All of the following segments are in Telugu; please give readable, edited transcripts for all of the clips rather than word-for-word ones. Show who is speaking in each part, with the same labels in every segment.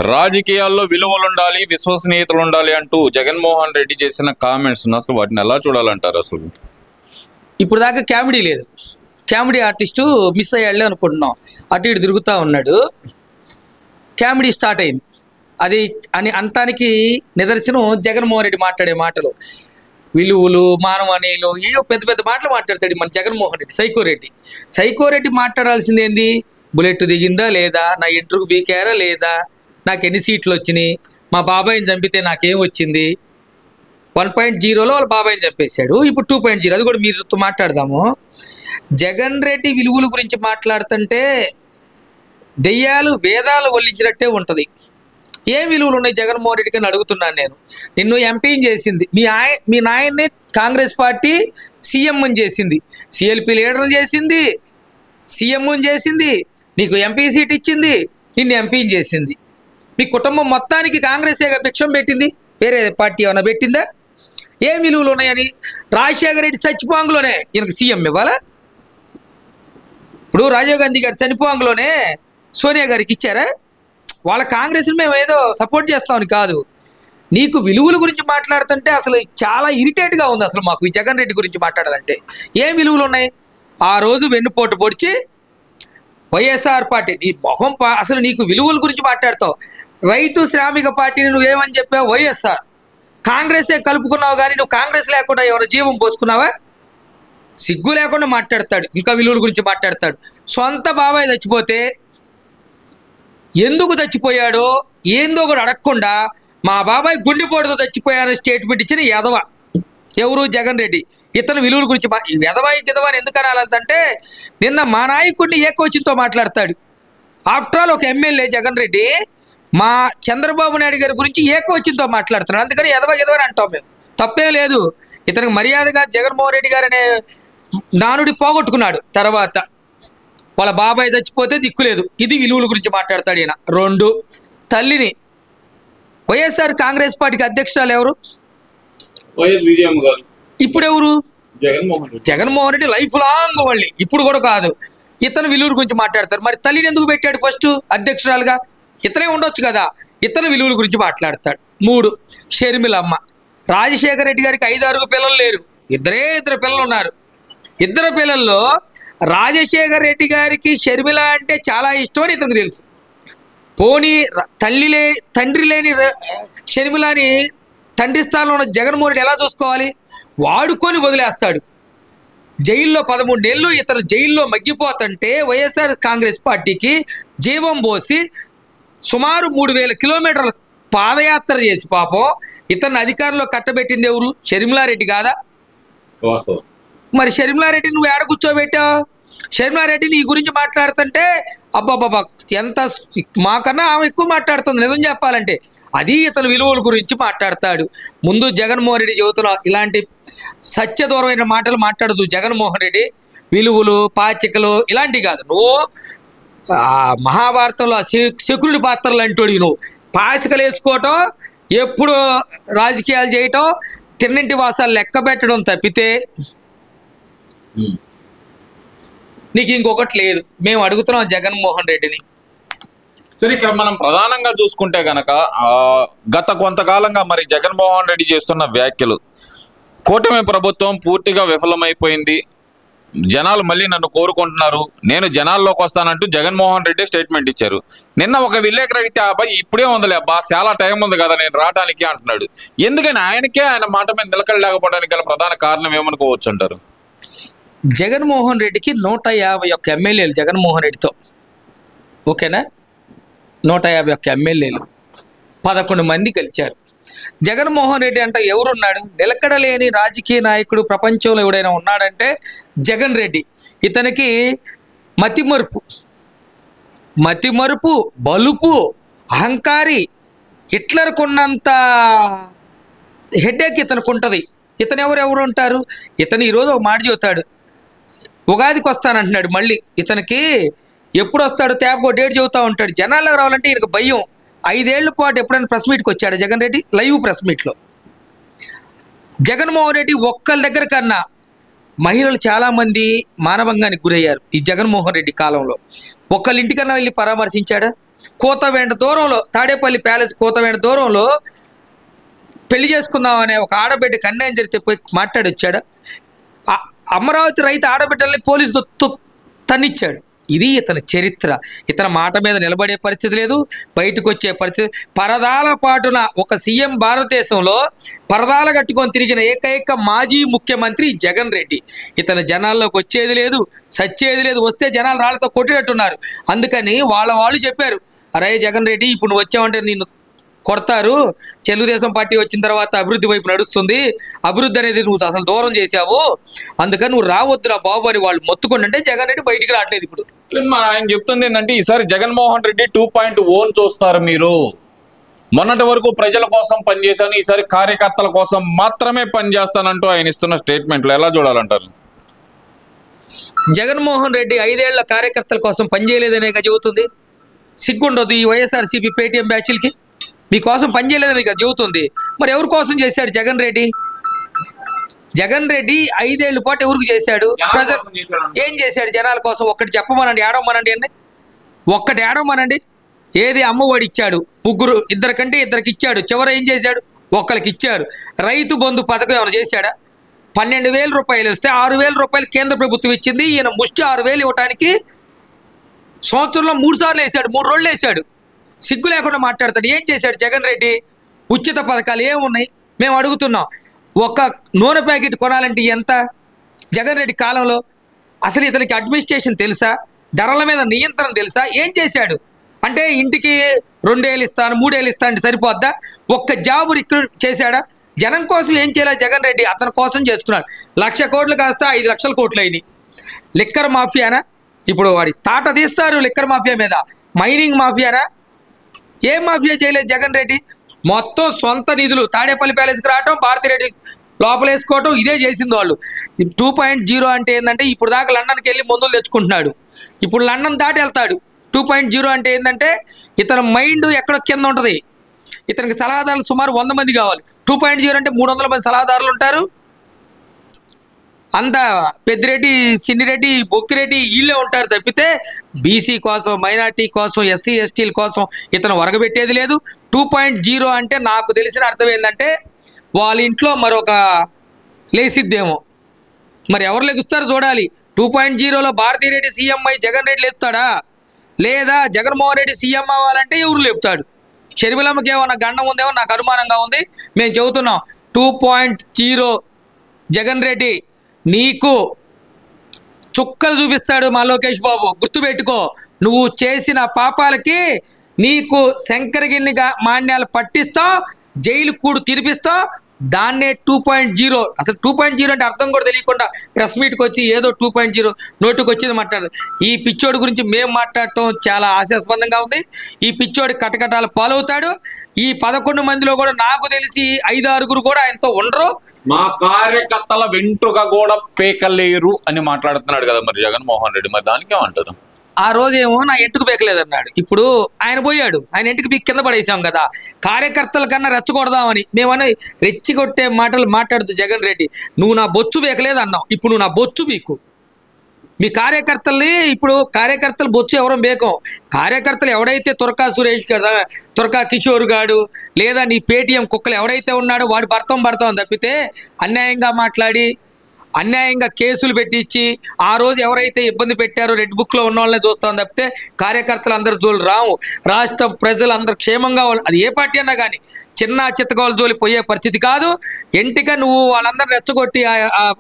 Speaker 1: రాజకీయాల్లో విలువలు ఉండాలి, విశ్వసనీయతలు ఉండాలి అంటూ జగన్మోహన్ రెడ్డి చేసిన కామెంట్స్ అసలు వాటిని ఎలా చూడాలంటారు? అసలు
Speaker 2: ఇప్పుడు దాకా కామెడీ లేదు, కామెడీ ఆర్టిస్టు మిస్ అయ్యాళ్ళే అనుకుంటున్నాం. అటు ఇటు తిరుగుతూ ఉన్నాడు, కామెడీ స్టార్ట్ అయింది. అది అని అనటానికి నిదర్శనం జగన్మోహన్ రెడ్డి మాట్లాడే మాటలు. విలువలు, మానవనీయులు, ఏవో పెద్ద పెద్ద మాటలు మాట్లాడతాడు మన జగన్మోహన్ రెడ్డి. సైకోరెడ్డి మాట్లాడాల్సింది ఏంది? బుల్లెట్ దిగిందా లేదా, నా ఇంటర్వ్యూ బీకారా లేదా, నాకు ఎన్ని సీట్లు వచ్చినాయి, మా బాబాయిని చంపితే నాకేం వచ్చింది. 1.0లో వాళ్ళ బాబాయిని చంపేశాడు, ఇప్పుడు 2.0. అది కూడా మీరుతో మాట్లాడదాము. జగన్ రెడ్డి విలువల గురించి మాట్లాడుతుంటే దెయ్యాలు వేదాలు వల్లించినట్టే ఉంటుంది. ఏం విలువలు ఉన్నాయి జగన్మోహన్ రెడ్డికి అని అడుగుతున్నాను నేను. నిన్ను ఎంపీని చేసింది మీ నాయన్ని కాంగ్రెస్ పార్టీ సీఎంని చేసింది, సిఎల్పి లీడర్ని చేసింది, సీఎంని చేసింది, నీకు ఎంపీ సీట్ ఇచ్చింది, నిన్ను ఎంపీని చేసింది. మీ కుటుంబం మొత్తానికి కాంగ్రెసేగా భిక్షం పెట్టింది, వేరే పార్టీ ఏమైనా పెట్టిందా? ఏం విలువలు ఉన్నాయని? రాజశేఖర రెడ్డి చచ్చిపోంగలోనే ఈయనకు సీఎం ఇవ్వాలా? ఇప్పుడు రాజీవ్ గాంధీ గారు చనిపోంగలోనే సోనియా గారికి ఇచ్చారా? వాళ్ళ కాంగ్రెస్ని మేము ఏదో సపోర్ట్ చేస్తామని కాదు. నీకు విలువల గురించి మాట్లాడుతుంటే అసలు చాలా ఇరిటేట్గా ఉంది. అసలు మాకు ఈ జగన్ రెడ్డి గురించి మాట్లాడాలంటే ఏం విలువలు ఉన్నాయి? ఆ రోజు వెన్నుపోటు పొడిచి వైఎస్ఆర్ పార్టీ నీ మొహం అసలు నీకు విలువల గురించి మాట్లాడతావు. రైతు శ్రామిక పార్టీని నువ్వేమని చెప్పావు? వైఎస్ఆర్. కాంగ్రెసే కలుపుకున్నావు కానీ నువ్వు కాంగ్రెస్ లేకుండా ఎవరైనా జీవం పోసుకున్నావా? సిగ్గు లేకుండా మాట్లాడతాడు, ఇంకా విలువల గురించి మాట్లాడతాడు. సొంత బాబాయ్ చచ్చిపోతే ఎందుకు చచ్చిపోయాడో ఏందో కూడా అడగకుండా మా బాబాయ్ గుండెపోటుతో చచ్చిపోయారని స్టేట్మెంట్ ఇచ్చిన యదవ ఎవరు? జగన్ రెడ్డి. ఇతను విలువల గురించి యదవాని ఎందుకు అనాలంటే నిన్న మా నాయకుడిని ఏకోచితో మాట్లాడతాడు. ఆఫ్టర్ ఆల్ ఒక ఎమ్మెల్యే జగన్ రెడ్డి మా చంద్రబాబు నాయుడు గారి గురించి ఏకోచితో మాట్లాడుతున్నాడు. అందుకని ఎదవని అంటాం మేము, తప్పే లేదు. ఇతనికి మర్యాదగా జగన్మోహన్ రెడ్డి గారు అనే నానుడి పోగొట్టుకున్నాడు. తర్వాత వాళ్ళ బాబాయ్ చచ్చిపోతే దిక్కులేదు, ఇది విలువల గురించి మాట్లాడతాడు ఈయన. 2, తల్లిని వైఎస్ఆర్ కాంగ్రెస్ పార్టీకి అధ్యక్షురాలు ఎవరు?
Speaker 1: వైఎస్ విజయమ్మ గారు.
Speaker 2: ఇప్పుడు ఎవరు?
Speaker 1: జగన్మోహన్
Speaker 2: రెడ్డి లైఫ్ లాంగ్ వాళ్ళు, ఇప్పుడు కూడా కాదు. ఇతను విలువల గురించి మాట్లాడతారు. మరి తల్లిని ఎందుకు పెట్టాడు ఫస్ట్ అధ్యక్షురాలుగా? ఇతనే ఉండొచ్చు కదా. ఇతను విలువల గురించి మాట్లాడతాడు. 3, షర్మిలమ్మ. రాజశేఖర రెడ్డి గారికి 5-6 పిల్లలు లేరు, ఇద్దరు పిల్లలు ఉన్నారు. ఇద్దరు పిల్లల్లో రాజశేఖర రెడ్డి గారికి షర్మిల అంటే చాలా ఇష్టం అని ఇతనికి తెలుసు. పోనీ తండ్రి లేని షర్మిలని తండ్రి స్థానంలో ఉన్న జగన్మోహన్ రెడ్డి ఎలా చూసుకోవాలి? వాడుకొని వదిలేస్తాడు. జైల్లో 13 నెలలు ఇతను జైల్లో మగ్గిపోతుంటే వైఎస్ఆర్ కాంగ్రెస్ పార్టీకి జీవం పోసి సుమారు 3000 కిలోమీటర్ల పాదయాత్ర చేసి పాపం ఇతన్ని అధికారంలో కట్టబెట్టింది ఎవరు? షర్మిలారెడ్డి కాదా? మరి షర్మిలారెడ్డి నువ్వు ఏడ కూర్చోబెట్టావు? షర్మిలారెడ్డి నీ గురించి మాట్లాడుతుంటే అబ్బాబాబా ఎంత మాకన్నా ఆమె ఎక్కువ మాట్లాడుతుంది నిజం చెప్పాలంటే. అది ఇతను విలువల గురించి మాట్లాడతాడు. ముందు జగన్మోహన్ రెడ్డి చెబుతున్నా, ఇలాంటి సత్యదూరమైన మాటలు మాట్లాడదు జగన్మోహన్ రెడ్డి. విలువలు, పాచికలు ఇలాంటివి కాదు. నువ్వు మహాభారతంలో శకురుడి పాత్రలు అంటోడి. నువ్వు పాచికలు వేసుకోవటం, ఎప్పుడు రాజకీయాలు చేయటం, తిన్నింటి వాసాలు లెక్క పెట్టడం తప్పితే నీకు ఇంకొకటి లేదు. మేము అడుగుతున్నాం జగన్మోహన్ రెడ్డిని.
Speaker 1: సరే, ఇక్కడ మనం ప్రధానంగా చూసుకుంటే గనక గత కొంతకాలంగా మరి జగన్మోహన్ రెడ్డి చేస్తున్న వ్యాఖ్యలు, కూటమి ప్రభుత్వం పూర్తిగా విఫలమైపోయింది, జనాలు మళ్ళీ నన్ను కోరుకుంటున్నారు, నేను జనాల్లోకి వస్తానంటూ జగన్మోహన్ రెడ్డి స్టేట్మెంట్ ఇచ్చారు. నిన్న ఒక విలేకరు అడిగితే అబ్బాయి ఇప్పుడే ఉందిలే అబ్బా, చాలా టైం ఉంది కదా నేను రావడానికి అంటున్నాడు. ఎందుకని ఆయన మాట మీద నిలకడలేకపోవడానికి గల ప్రధాన కారణం ఏమనుకోవచ్చు అంటారు?
Speaker 2: జగన్మోహన్ రెడ్డికి 151 ఎమ్మెల్యేలు జగన్మోహన్ రెడ్డితో, ఓకేనా? 151 ఎమ్మెల్యేలు, 11 మంది గెలిచారు. జగన్మోహన్ రెడ్డి అంటే ఎవరున్నాడు? నిలకడలేని రాజకీయ నాయకుడు ప్రపంచంలో ఎవడైనా ఉన్నాడంటే జగన్ రెడ్డి. ఇతనికి మతిమరుపు, బలుపు, అహంకారి, హిట్లర్కు ఉన్నంత హెడేక్ ఇతనికి ఉంటుంది. ఇతను ఎవరు ఉంటారు? ఇతను ఈరోజు ఒక మాట చెబుతాడు, ఉగాదికి వస్తానంటున్నాడు. మళ్ళీ ఇతనికి ఎప్పుడు వస్తాడు తేపకో డేట్ చెబుతూ ఉంటాడు. జనాలకు రావాలంటే ఈయనకు భయం. 5 ఏళ్ల పాటు ఎప్పుడైనా ప్రెస్ మీట్కి వచ్చాడు జగన్ రెడ్డి? లైవ్ ప్రెస్ మీట్లో జగన్మోహన్ రెడ్డి ఒక్కళ్ళ దగ్గర కన్నా మహిళలు చాలామంది మానభంగానికి గురయ్యారు ఈ జగన్మోహన్ రెడ్డి కాలంలో. ఒక్కళ్ళ ఇంటికన్నా వెళ్ళి పరామర్శించాడా? కూతవేంట దూరంలో, తాడేపల్లి ప్యాలెస్ కూతవేంట దూరంలో పెళ్లి చేసుకుందాం అనే ఒక ఆడబిడ్డకి అన్యాయం జరిగితే పోయి మాట్లాడి వచ్చాడు. అమరావతి రైతు ఆడబిడ్డల్ని పోలీసు తన్నిచ్చాడు. ఇది ఇతని చరిత్ర. ఇతని మాట మీద నిలబడే పరిస్థితి లేదు, బయటకు వచ్చే పరిస్థితి. పరదాల పాటున ఒక సీఎం భారతదేశంలో పరదాల కట్టుకొని తిరిగిన ఏకైక మాజీ ముఖ్యమంత్రి జగన్ రెడ్డి. ఇతను జనాల్లోకి వచ్చేది లేదు, సచ్చేది లేదు. వస్తే జనాలు రాళ్లతో కొట్టేటట్టున్నారు. అందుకని వాళ్ళు చెప్పారు, అరే జగన్ రెడ్డి ఇప్పుడు నువ్వు వచ్చావంటే నిన్ను కొడతారు, తెలుగుదేశం పార్టీ వచ్చిన తర్వాత అభివృద్ధి వైపు నడుస్తుంది, అభివృద్ధి అనేది నువ్వు అసలు దూరం చేశావు, అందుకని నువ్వు రావద్దురా బాబు అని వాళ్ళు మొత్తుకుంటుంటే జగన్ రెడ్డి బయటికి రావట్లేదు. ఇప్పుడు
Speaker 1: ఆయన చెప్తుంది ఏంటంటే ఈసారి జగన్మోహన్ రెడ్డి 2.0 చూస్తారు. మీరు మొన్నటి వరకు ప్రజల కోసం పనిచేశాను, ఈసారి కార్యకర్తల కోసం మాత్రమే పనిచేస్తానంటూ ఆయన ఇస్తున్న స్టేట్మెంట్లు ఎలా చూడాలంటారు?
Speaker 2: జగన్మోహన్ రెడ్డి 5 ఏళ్ల కార్యకర్తల కోసం పనిచేయలేదనే చెబుతుంది. సిగ్గుండదు ఈ వైఎస్ఆర్సీపీ పేటీఎం బ్యాచ్లకి. మీకోసం పనిచేయలేదని చెబుతుంది. మరి ఎవరి కోసం చేశాడు జగన్ రెడ్డి? జగన్ రెడ్డి 5 ఏళ్ల పాటు ఎవరికి చేశాడు? ప్రజలు ఏం చేశాడు జనాల కోసం? ఒక్కటి చెప్పమనండి, ఏడవమనండి అన్నీ. ఒక్కటి ఏడవమనండి. ఏది అమ్మఒడి ఇచ్చాడు, ఇద్దరికంటే ఇద్దరికి ఇచ్చాడు. చివరి ఏం చేశాడు? ఒక్కరికి ఇచ్చాడు. రైతు బంధు పథకం ఏమైనా చేశాడా? 12,000 రూపాయలు వస్తే 6,000 రూపాయలు కేంద్ర ప్రభుత్వం ఇచ్చింది. ఈయన ముష్టి 6,000 ఇవ్వడానికి సంవత్సరంలో 3 సార్లు వేసాడు, 3 రోజులు వేసాడు. సిగ్గు లేకుండా మాట్లాడతాడు. ఏం చేశాడు జగన్ రెడ్డి? ఉచిత పథకాలు ఏమున్నాయి మేము అడుగుతున్నాం. ఒక నూనె ప్యాకెట్ కొనాలంటే ఎంత జగన్ రెడ్డి కాలంలో? అసలు ఇతనికి అడ్మినిస్ట్రేషన్ తెలుసా? ధరల మీద నియంత్రణ తెలుసా? ఏం చేశాడు? అంటే ఇంటికి 2 ఏళ్ళు ఇస్తాను, 3 ఏళ్ళు ఇస్తాను అంటే సరిపోద్దా? ఒక్క జాబు రిక్రూట్ చేశాడా? జనం కోసం ఏం చేయాలి జగన్ రెడ్డి? అతని కోసం చేసుకున్నాడు. 1,00,000 కోట్లు కాస్త 5,00,000 కోట్లు అయినాయి. లిక్కర్ మాఫియానా? ఇప్పుడు వాడి తాట తీస్తారు లిక్కర్ మాఫియా మీద. మైనింగ్ మాఫియానా? ఏం మాఫియా చేయలేదు జగన్ రెడ్డి. మొత్తం సొంత నిధులు తాడేపల్లి ప్యాలెస్కి రావటం, భారతిరెడ్డి లోపల వేసుకోవటం, ఇదే చేసింది వాళ్ళు. 2.0 అంటే ఏంటంటే ఇప్పుడు దాకా లండన్కి వెళ్ళి మందులు తెచ్చుకుంటున్నాడు, ఇప్పుడు లండన్ దాటి వెళ్తాడు. 2.0 అంటే ఏంటంటే ఇతని మైండ్ ఎక్కడో కింద ఉంటుంది. ఇతనికి సలహాదారులు సుమారు 100 మంది కావాలి. 2.0 అంటే 300 మంది సలహాదారులు ఉంటారు. అంతా పెద్దిరెడ్డి, సిన్నిరెడ్డి, బొక్కిరెడ్డి వీళ్ళే ఉంటారు తప్పితే బీసీ కోసం, మైనార్టీ కోసం, ఎస్సీ ఎస్టీల కోసం ఇతను వరగబెట్టేది లేదు. 2.0 అంటే నాకు తెలిసిన అర్థం ఏంటంటే వాళ్ళ ఇంట్లో మరొక లేసిద్దేమో. మరి ఎవరు లెగుస్తారు చూడాలి. 2.0లో భారతీరెడ్డి సీఎం అయి జగన్ రెడ్డి లేపుతాడా? లేదా జగన్మోహన్ రెడ్డి సీఎం అవ్వాలంటే ఎవరు లేపుతాడు? షర్మిలమ్మకి ఏమన్నా గండం ఉందేమో నాకు అనుమానంగా ఉంది. మేము చెబుతున్నాం 2.0 జగన్ రెడ్డి నీకు చుక్కలు చూపిస్తాడు మా లోకేష్ బాబు. గుర్తుపెట్టుకో, నువ్వు చేసిన పాపాలకి నీకు శంకరగిరినిగా మాన్యాలు పట్టిస్తాం, జైలు కూడు తినిపిస్తాం. దాన్నే 2.0. అసలు 2.0 అంటే అర్థం కూడా తెలియకుండా ప్రెస్ మీట్కి వచ్చి ఏదో 2.0 నోటుకు వచ్చింది మాట్లాడదు. ఈ పిచ్చోడి గురించి మేము మాట్లాడటం చాలా హాస్యాస్పదంగా ఉంది. ఈ పిచ్చోడి కటకటాలు పాలవుతాడు. ఈ 11 మందిలో కూడా నాకు తెలిసి 5-6 కూడా ఆయనతో ఉండరు.
Speaker 1: మా కార్యకర్తల వెంట్రుక కూడా పేకలేరు అని మాట్లాడుతున్నాడు కదా మరి జగన్మోహన్ రెడ్డి. మరి దానికి ఏమంటారు?
Speaker 2: ఆ రోజేమో నా ఎంటుకు పీకలేదన్నాడు. ఇప్పుడు ఆయన పోయాడు, ఆయన ఇంటికి పీక్ కింద పడేసాం కదా. కార్యకర్తల కన్నా రెచ్చగొడదామని మేమని రెచ్చిగొట్టే మాటలు మాట్లాడుతూ జగన్ రెడ్డి నువ్వు నా బొచ్చు పీకలేదు అన్నావు, ఇప్పుడు నువ్వు నా బొచ్చు పీకు. మీ కార్యకర్తల్ని ఇప్పుడు కార్యకర్తలు బొచ్చు ఎవరో బేకం. కార్యకర్తలు ఎవడైతే తురకా సురేష్ కదా, తురకా కిషోర్ గాడు, లేదా నీ పేటీఎం కుక్కలు ఎవడైతే ఉన్నాడో వాడు భర్తం తప్పితే అన్యాయంగా మాట్లాడి అన్యాయంగా కేసులు పెట్టించి ఆ రోజు ఎవరైతే ఇబ్బంది పెట్టారో రెడ్ బుక్లో ఉన్న వాళ్ళనే చూస్తాం తప్పితే కార్యకర్తలు అందరు జోలు రావు. రాష్ట్ర ప్రజలు అందరు క్షేమంగా అది ఏ పార్టీ అన్నా కానీ చిన్న చిత్తకోళ్ళ జోలి పోయే పరిస్థితి కాదు. ఎంటిక నువ్వు వాళ్ళందరూ రెచ్చగొట్టి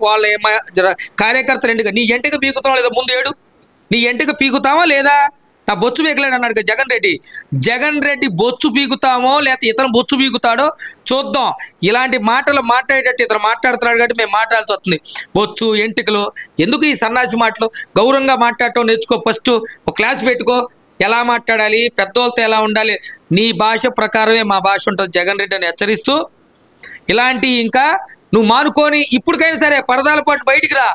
Speaker 2: వాళ్ళ కార్యకర్తలు నీ ఎంటిక పీకుతావా లేదా? ముందు ఏడు నీ ఎంటిక పీకుతావా లేదా? నా బొచ్చు పీకలేడు అన్నాడు జగన్ రెడ్డి. జగన్ రెడ్డి బొచ్చు పీకుతామో లేకపోతే ఇతను బొచ్చు పీకుతాడో చూద్దాం. ఇలాంటి మాటలు మాట్లాడేటట్టు ఇతను మాట్లాడుతున్నాడు కాబట్టి మేము మాట్లాడాల్సి వస్తుంది. బొచ్చు ఎంటికలు ఎందుకు ఈ సన్నాసి మాటలు? గౌరవంగా మాట్లాడటం నేర్చుకో. ఫస్ట్ ఒక క్లాస్ పెట్టుకో, ఎలా మాట్లాడాలి, పెద్దవాళ్ళతో ఎలా ఉండాలి. నీ భాష ప్రకారమే మా భాష ఉంటుంది జగన్ రెడ్డి అని హెచ్చరిస్తూ, ఇలాంటి ఇంకా నువ్వు మానుకొని ఇప్పటికైనా సరే పరదాల పాటు బయటికి రా,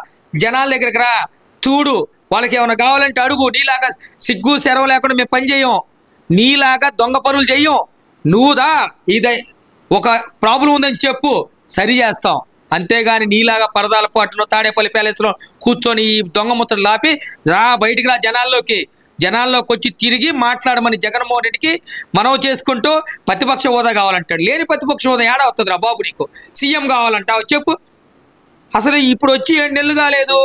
Speaker 2: జనాల దగ్గరికి రా, చూడు, వాళ్ళకి ఏమైనా కావాలంటే అడుగు. నీలాగా సిగ్గు సెరవు లేకుండా మేము పని చేయం, నీలాగా దొంగ పనులు చెయ్యం. నువ్వుదా ఇదే ఒక ప్రాబ్లం ఉందని చెప్పు, సరి చేస్తాం. అంతేగాని నీలాగా పరదాల పాటులో తాడేపల్లి ప్యాలెస్లో కూర్చొని ఈ దొంగ ముత్తలు లాపి రా, బయటికి రా జనాల్లోకి. జనాల్లోకి వచ్చి తిరిగి మాట్లాడమని జగన్మోహన్ రెడ్డికి మనవి చేసుకుంటూ ప్రతిపక్ష హోదా కావాలంటాడు. లేని ప్రతిపక్ష హోదా ఏడా వస్తుంది రా బాబు నీకు? సీఎం కావాలంటావు చెప్పు. అసలు ఇప్పుడు వచ్చి 7 నెలలు కాలేదు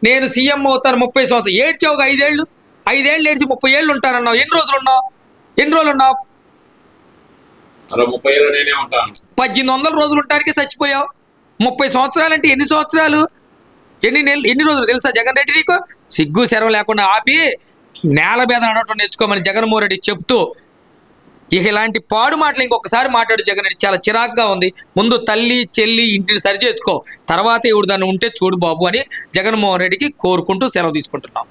Speaker 2: నేను సీఎం అవుతాను 30 సంవత్సరాలు ఏడ్చావుగా 5 ఏళ్ళు ఏడ్చి 30 ఏళ్ళు ఉంటానన్నావు. ఎన్ని రోజులు ఉన్నావు?
Speaker 1: అలా 30 ఏళ్ళు నేనే ఉంటాను.
Speaker 2: 1800 రోజులు ఉండటానికి చచ్చిపోయావు. 30 సంవత్సరాలు అంటే ఎన్ని సంవత్సరాలు, ఎన్ని రోజులు తెలుసా జగన్ రెడ్డి నీకు? సిగ్గు శరం లేకుండా ఆపి నేల మీద నడవటం నేర్చుకోమని జగన్మోహన్ రెడ్డి చెప్తూ, ఇక ఇలాంటి పాడు మాటలు ఇంకొకసారి మాట్లాడు జగన్ రెడ్డి. చాలా చిరాగ్గా ఉంది. ముందు తల్లి చెల్లి ఇంటిని సరి చేసుకో, తర్వాత ఎవడు దాన్ని ఉంటే చూడు బాబు అని జగన్మోహన్ రెడ్డికి కోరుకుంటూ సెలవు తీసుకుంటున్నాం.